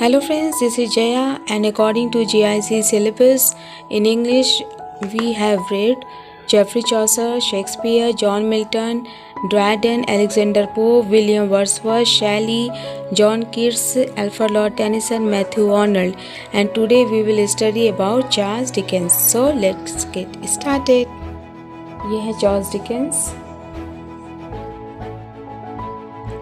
Hello friends, this is Jaya and according to GIC syllabus in English we have read Geoffrey Chaucer, Shakespeare, John Milton, Dryden, Alexander Pope, William Wordsworth, Shelley, John Keats, Alfred Lord Tennyson, Matthew Arnold, and today we will study about Charles Dickens. So let's get started. ये है Charles Dickens.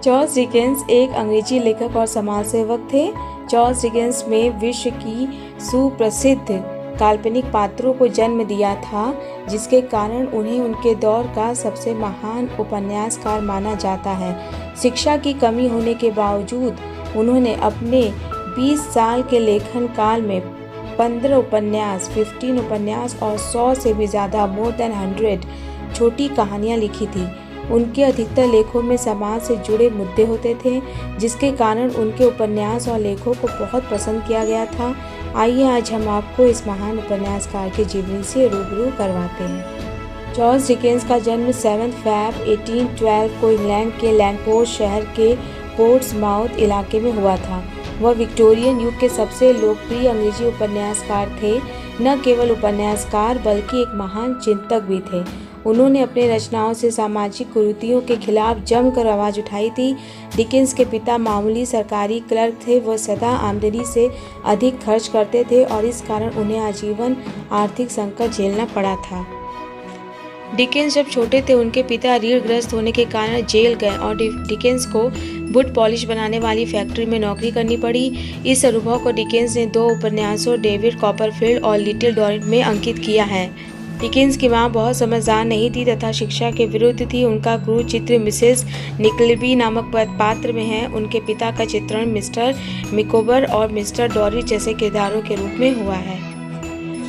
Charles Dickens एक अंग्रेजी लेखक और समाज सेवक थे। Charles Dickens में विश्व की सुप्रसिद्ध काल्पनिक पात्रों को जन्म दिया था, जिसके कारण उन्हें उनके दौर का सबसे महान उपन्यासकार माना जाता है। शिक्षा की कमी होने के बावजूद उन्होंने अपने 20 साल के लेखन काल में 15 उपन्यास, 15 उपन्यास और 100 से भी ज़्यादा मोर देन 100 छोटी कहानियाँ लिखी थी। उनके अधिकतर लेखों में समाज से जुड़े मुद्दे होते थे, जिसके कारण उनके उपन्यास और लेखों को बहुत पसंद किया गया था। आइए आज हम आपको इस महान उपन्यासकार के जीवनी से रूबरू करवाते हैं। चार्ल्स डिकेंस का जन्म 7 फरवरी 1812 को इंग्लैंड के लैंडपोर्ट शहर के पोर्ट्समाउथ इलाके में हुआ था। वह विक्टोरियन युग के सबसे लोकप्रिय अंग्रेजी उपन्यासकार थे। न केवल उपन्यासकार बल्कि एक महान चिंतक भी थे। उन्होंने अपने रचनाओं से सामाजिक कुरीतियों के खिलाफ जमकर आवाज़ उठाई थी। डिकेंस के पिता मामूली सरकारी क्लर्क थे। वह सदा आमदनी से अधिक खर्च करते थे और इस कारण उन्हें आजीवन आर्थिक संकट झेलना पड़ा था। डिकेंस जब छोटे थे उनके पिता ऋणग्रस्त होने के कारण जेल गए और डिकेंस को वुड पॉलिश बनाने वाली फैक्ट्री में नौकरी करनी पड़ी। इस अनुभव को डिकेंस ने 2 उपन्यासों डेविड कॉपरफील्ड और लिटिल डॉरिट में अंकित किया है। डिकेंस की मां बहुत समझदार नहीं थी तथा शिक्षा के विरुद्ध थी। उनका क्रूर चित्र मिसेस निकलबी नामक पात्र में है। उनके पिता का चित्रण मिस्टर मिकोबर और मिस्टर डॉरिट जैसे किरदारों के रूप में हुआ है।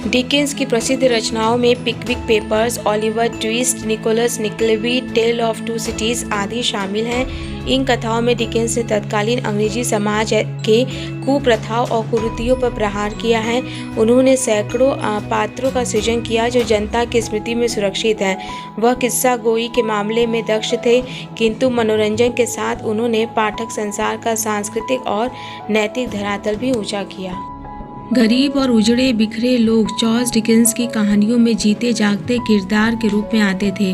डिकेंस की प्रसिद्ध रचनाओं में Pickwick Papers, Oliver Twist, Nicholas Nickleby, Tale of 2 Cities आदि शामिल हैं। इन कथाओं में डिकेंस ने तत्कालीन अंग्रेजी समाज के कुप्रथाओं और कुरीतियों पर प्रहार किया है। उन्होंने सैकड़ों पात्रों का सृजन किया जो जनता की स्मृति में सुरक्षित हैं। वह किस्सा गोई के मामले में दक्ष थे, किंतु मनोरंजन के साथ उन्होंने पाठक संसार का सांस्कृतिक और नैतिक धरातल भी ऊंचा किया। गरीब और उजड़े बिखरे लोग चार्ल्स डिकेंस की कहानियों में जीते जागते किरदार के रूप में आते थे,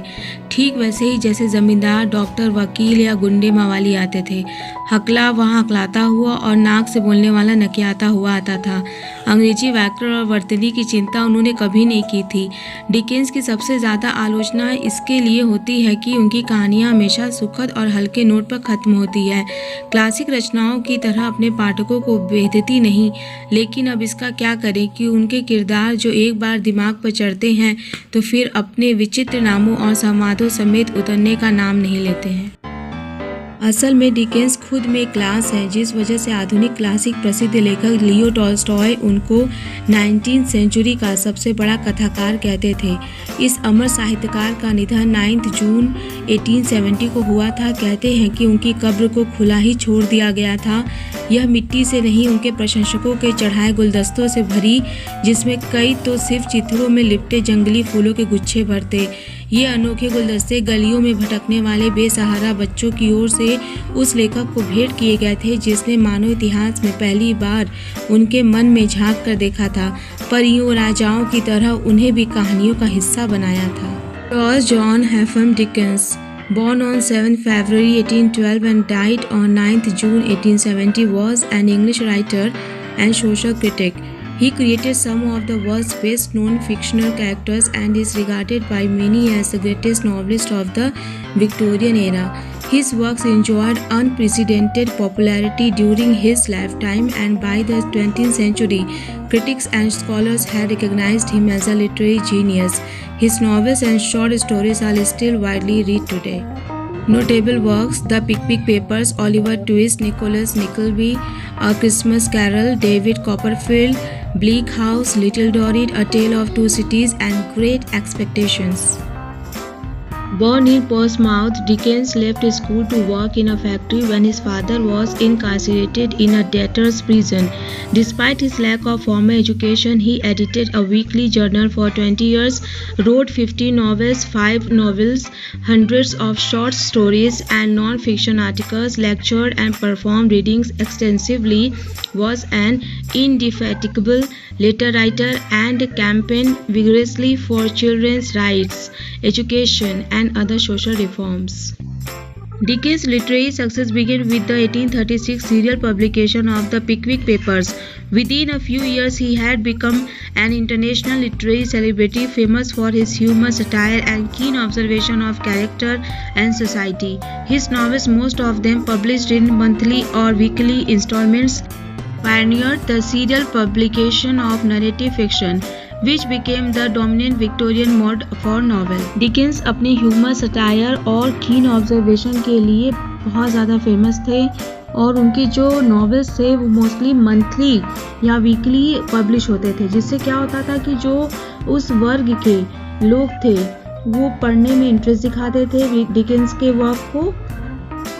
ठीक वैसे ही जैसे जमींदार, डॉक्टर, वकील या गुंडे मवाली आते थे। हकला वहाँ हकलाता हुआ और नाक से बोलने वाला नकियाता हुआ आता था। अंग्रेजी व्याकरण और वर्तनी की चिंता उन्होंने कभी नहीं की थी। डिकेंस की सबसे ज़्यादा आलोचना इसके लिए होती है कि उनकी कहानियाँ हमेशा सुखद और हल्के नोट पर खत्म होती है। क्लासिक रचनाओं की तरह अपने पाठकों को बेधती नहीं, लेकिन अब इसका क्या करें कि उनके किरदार जो एक बार दिमाग पर चढ़ते हैं तो फिर अपने विचित्र नामों और संवादों समेत उतरने का नाम नहीं लेते हैं। असल में डिकेंस खुद में क्लास है, जिस वजह से आधुनिक क्लासिक प्रसिद्ध लेखक लियो टॉल्स्टॉय उनको 19वीं सेंचुरी का सबसे बड़ा कथाकार कहते थे। इस अमर साहित्यकार का निधन 9 जून 1870 को हुआ था। कहते हैं कि उनकी कब्र को खुला ही छोड़ दिया गया था। यह मिट्टी से नहीं, उनके प्रशंसकों के चढ़ाए गुलदस्तों से भरी, जिसमें कई तो सिर्फ चित्रों में लिपटे जंगली फूलों के गुच्छे भरते। ये अनोखे गुलदस्ते गलियों में भटकने वाले बेसहारा बच्चों की ओर से उस लेखक को भेंट किए गए थे जिसने मानव इतिहास में पहली बार उनके मन में झांक कर देखा था, परियों राजाओं की तरह उन्हें भी कहानियों का हिस्सा बनाया था। Charles John Huffam Dickens, born on 7 February 1812 and died on 9 June 1870, was an English writer and social critic. He created some of the world's best known fictional characters and is regarded by many as the greatest novelist of the Victorian era. His works enjoyed unprecedented popularity during his lifetime, and by the 20th century, critics and scholars had recognized him as a literary genius. His novels and short stories are still widely read today. Notable works: The Pickwick Papers, Oliver Twist, Nicholas Nickleby, A Christmas Carol, David Copperfield, Bleak House, Little Dorrit, A Tale of 2 Cities, and Great Expectations. Born in Portsmouth, Dickens left school to work in a factory when his father was incarcerated in a debtor's prison. Despite his lack of formal education, he edited a weekly journal for 20 years, wrote 50 novels, 5 novels, hundreds of short stories and non-fiction articles, lectured and performed readings extensively, was an indefatigable letter writer, and campaigned vigorously for children's rights, education, and other social reforms. Dickens' literary success began with the 1836 serial publication of the Pickwick Papers. Within a few years, he had become an international literary celebrity, famous for his humor, satire, and keen observation of character and society. His novels, most of them published in monthly or weekly installments, pioneered the serial publication of narrative fiction, which became the dominant Victorian mode for novel. Dickens अपने humour, satire और कीन observation के लिए बहुत ज़्यादा famous थे और उनके जो नॉवेल्स थे वो मोस्टली मंथली या वीकली पब्लिश होते थे, जिससे क्या होता था कि जो उस वर्ग के लोग थे वो पढ़ने में इंटरेस्ट दिखाते थे डिकेंस के वर्क को।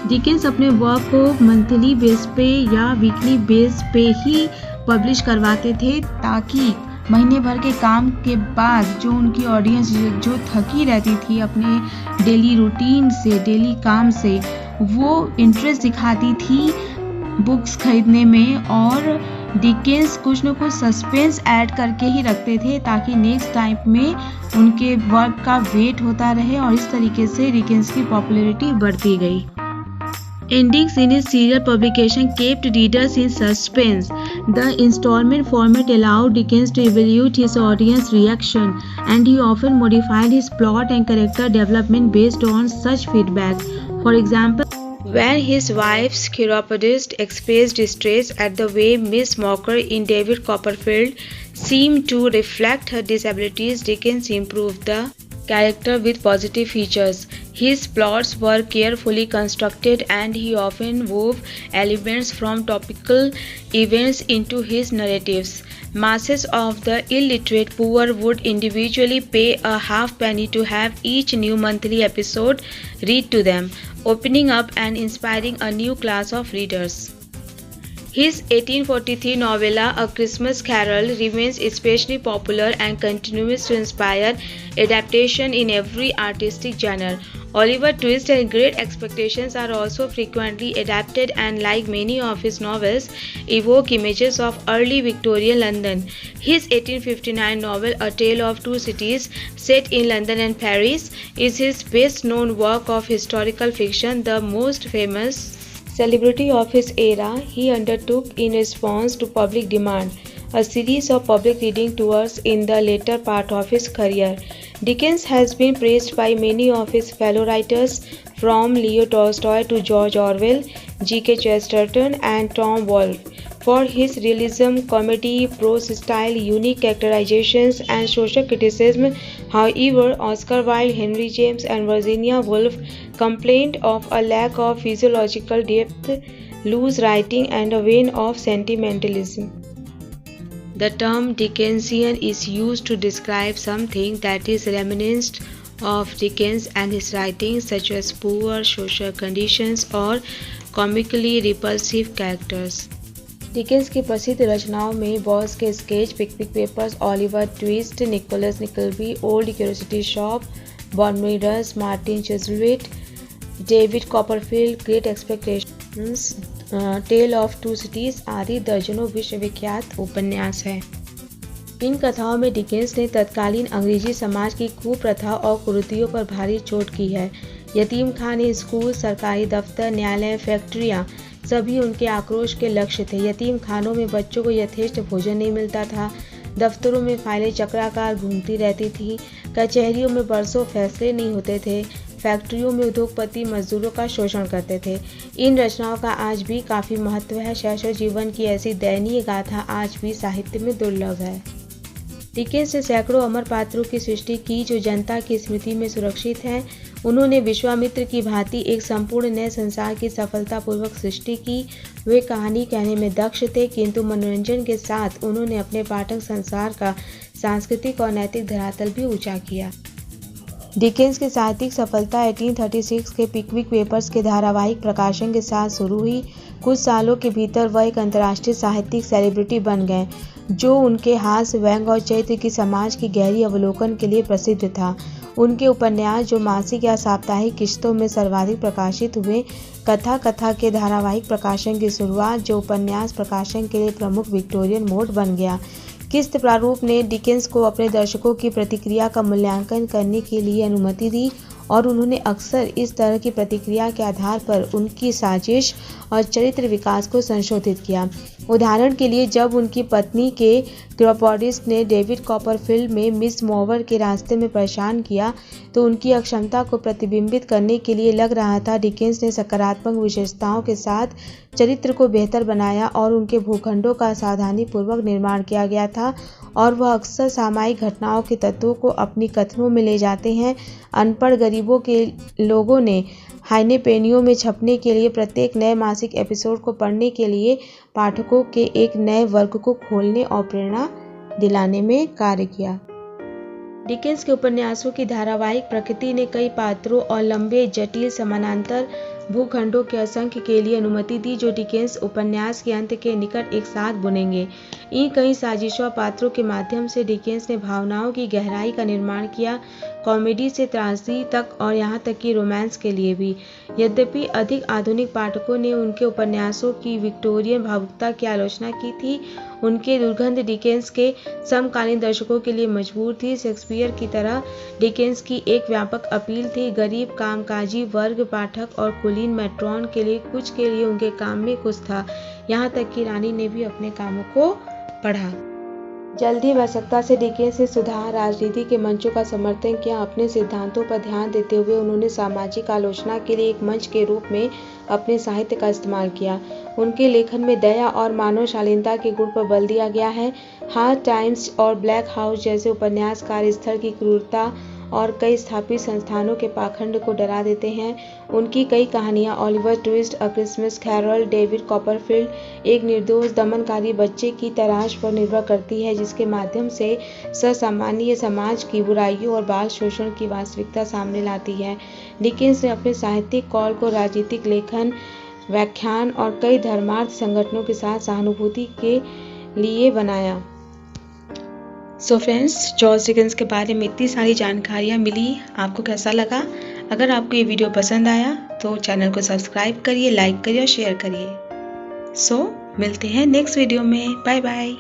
डिकेंस अपने वर्क को मंथली बेस पे या वीकली बेस पे ही पब्लिश करवाते थे ताकि महीने भर के काम के बाद जो उनकी ऑडियंस जो थकी रहती थी अपने डेली रूटीन से, डेली काम से, वो इंटरेस्ट दिखाती थी बुक्स खरीदने में। और डिकेंस कुछ न कुछ सस्पेंस ऐड करके ही रखते थे ताकि नेक्स्ट टाइम में उनके वर्क का वेट होता रहे और इस तरीके से डिकेंस की पॉपुलैरिटी बढ़ती गई। Endings in his serial publication kept readers in suspense. The installment format allowed Dickens to evaluate his audience reaction, and he often modified his plot and character development based on such feedback. For example, when his wife's chiropodist expressed distress at the way Miss Mocker in David Copperfield seemed to reflect her disabilities, Dickens improved the character with positive features. His plots were carefully constructed and he often wove elements from topical events into his narratives. Masses of the illiterate poor would individually pay a halfpenny to have each new monthly episode read to them, opening up and inspiring a new class of readers. His 1843 novella A Christmas Carol remains especially popular and continues to inspire adaptation in every artistic genre. Oliver Twist and Great Expectations are also frequently adapted and, like many of his novels, evoke images of early Victorian London. His 1859 novel A Tale of Two Cities, set in London and Paris, is his best-known work of historical fiction, the most famous celebrity of his era. He undertook, in response to public demand, a series of public reading tours in the later part of his career. Dickens has been praised by many of his fellow writers, from Leo Tolstoy to George Orwell, G.K. Chesterton, and Tom Wolfe, for his realism, comedy, prose style, unique characterizations, and social criticism. However, Oscar Wilde, Henry James, and Virginia Woolf complained of a lack of physiological depth, loose writing, and a vein of sentimentalism. The term Dickensian is used to describe something that is reminiscent of Dickens and his writings, such as poor social conditions or comically repulsive characters. Dickens की प्रसिद्ध रचनाओं में Boz के sketch, Pickwick Papers, Oliver Twist, Nicholas Nickleby, Old Curiosity Shop, बॉर्नमीडर्स, Martin Chuzzlewit, David Copperfield, Great Expectations, Tale of Two Cities आदि दर्जनों विश्वविख्यात उपन्यास हैं। इन कथाओं में डिकेंस ने तत्कालीन अंग्रेजी समाज की कुप्रथा और कुरीतियों पर भारी चोट की है। यतीम खाने, स्कूल, सरकारी दफ्तर, न्यायालय, फैक्ट्रियाँ सभी उनके आक्रोश के लक्ष्य थे। यतीम खानों में बच्चों को यथेष्ट भोजन नहीं मिलता था, दफ्तरों में फाइलें चक्राकार घूमती रहती थी, कचहरियों में बरसों फैसले नहीं होते थे, फैक्ट्रियों में उद्योगपति मजदूरों का शोषण करते थे। इन रचनाओं का आज भी काफ़ी महत्व है। शैशव जीवन की ऐसी दयनीय गाथा आज भी साहित्य में दुर्लभ है। डिकेंस ने सैकड़ों अमर पात्रों की सृष्टि की जो जनता की स्मृति में सुरक्षित हैं। उन्होंने विश्वामित्र की भांति एक संपूर्ण नए संसार की सफलतापूर्वक सृष्टि की। वे कहानी कहने में दक्ष थे, किंतु मनोरंजन के साथ उन्होंने अपने पाठक संसार का सांस्कृतिक और नैतिक धरातल भी ऊंचा किया। डिकेंस की साहित्यिक सफलता 1836 के पिकविक पेपर्स के धारावाहिक प्रकाशन के साथ शुरू हुई। कुछ सालों के भीतर वह एक अंतर्राष्ट्रीय साहित्यिक सेलिब्रिटी बन गए, जो उनके हास्य, व्यंग और चरित्र की समाज की गहरी अवलोकन के लिए प्रसिद्ध था। उनके उपन्यास, जो मासिक या साप्ताहिक किस्तों में सर्वाधिक प्रकाशित हुए, कथा के धारावाहिक प्रकाशन की शुरुआत, जो उपन्यास प्रकाशन के लिए प्रमुख विक्टोरियन मोड बन गया। किस्त प्रारूप ने डिकेंस को अपने दर्शकों की प्रतिक्रिया का मूल्यांकन करने के लिए अनुमति दी और उन्होंने अक्सर इस तरह की प्रतिक्रिया के आधार पर उनकी साजिश और चरित्र विकास को संशोधित किया। उदाहरण के लिए, जब उनकी पत्नी के क्रोपोडिस ने डेविड कॉपरफील्ड में मिस मॉवर के रास्ते में परेशान किया, तो उनकी अक्षमता को प्रतिबिंबित करने के लिए लग रहा था। डिकेंस ने सकारात्मक विशेषताओं के साथ चरित्र को बेहतर बनाया और उनके भूखंडों का सावधानीपूर्वक निर्माण किया गया था, और वह अक्सर सामयिक घटनाओं के तत्वों को अपनी कथनों में ले जाते हैं। अनपढ़ गरीबों के लोगों ने हाइनेपेनियो में छपने के लिए प्रत्येक नए मासिक एपिसोड को पढ़ने के लिए पाठकों के एक नए वर्ग को खोलने और प्रेरणा दिलाने में कार्य किया। डिकेंस के उपन्यासों की धारावाहिक प्रकृति ने कई पात्रों और लंबे, जटिल, समानांतर भूखंडों के असंख्य के लिए अनुमति दी, जो डिकेंस उपन्यास के अंत के निकट एक साथ बुनेंगे। इन कई साजिशों और पात्रों के माध्यम से डिकेंस ने भावनाओं की गहराई का निर्माण किया, कॉमेडी से त्रासदी तक और यहाँ तक कि रोमांस के लिए भी। यद्यपि अधिक आधुनिक पाठकों ने उनके उपन्यासों की विक्टोरियन भावुकता की आलोचना की थी, उनके दुर्गंध डिकेंस के समकालीन दर्शकों के लिए मजबूर थी। शेक्सपियर की तरह डिकेंस की एक व्यापक अपील थी। गरीब, कामकाजी वर्ग पाठक और कुलीन मैट्रॉन के लिए कुछ के लिए उनके काम में कुछ था, यहाँ तक कि रानी ने भी अपने कामों को पढ़ा। जल्द ही आवश्यकता से डिकेंस ने सुधार, राजनीति के मंचों का समर्थन किया। अपने सिद्धांतों पर ध्यान देते हुए उन्होंने सामाजिक आलोचना के लिए एक मंच के रूप में अपने साहित्य का इस्तेमाल किया। उनके लेखन में दया और मानव शालीनता के गुण पर बल दिया गया है। हार्ड टाइम्स और ब्लैक हाउस जैसे उपन्यास कार्यस्थल की क्रूरता और कई स्थापित संस्थानों के पाखंड को डरा देते हैं। उनकी कई कहानियां, Oliver Twist, a Christmas Carol, David Copperfield, एक निर्दोष दमनकारी बच्चे की तलाश पर निर्भर करती है, जिसके माध्यम से ससामान्य समाज की बुराइयों और बाल शोषण की वास्तविकता सामने लाती है। डिकेंस ने अपने साहित्यिक कॉल को राजनीतिक लेखन, व्याख्यान और कई धर्मार्थ संगठनों के साथ सहानुभूति के लिए बनाया। सो फ्रेंड्स, जॉर्ज डिकेंस के बारे में इतनी सारी जानकारियाँ मिली, आपको कैसा लगा? अगर आपको ये वीडियो पसंद आया तो चैनल को सब्सक्राइब करिए, लाइक करिए और शेयर करिए। सो मिलते हैं नेक्स्ट वीडियो में। Bye bye.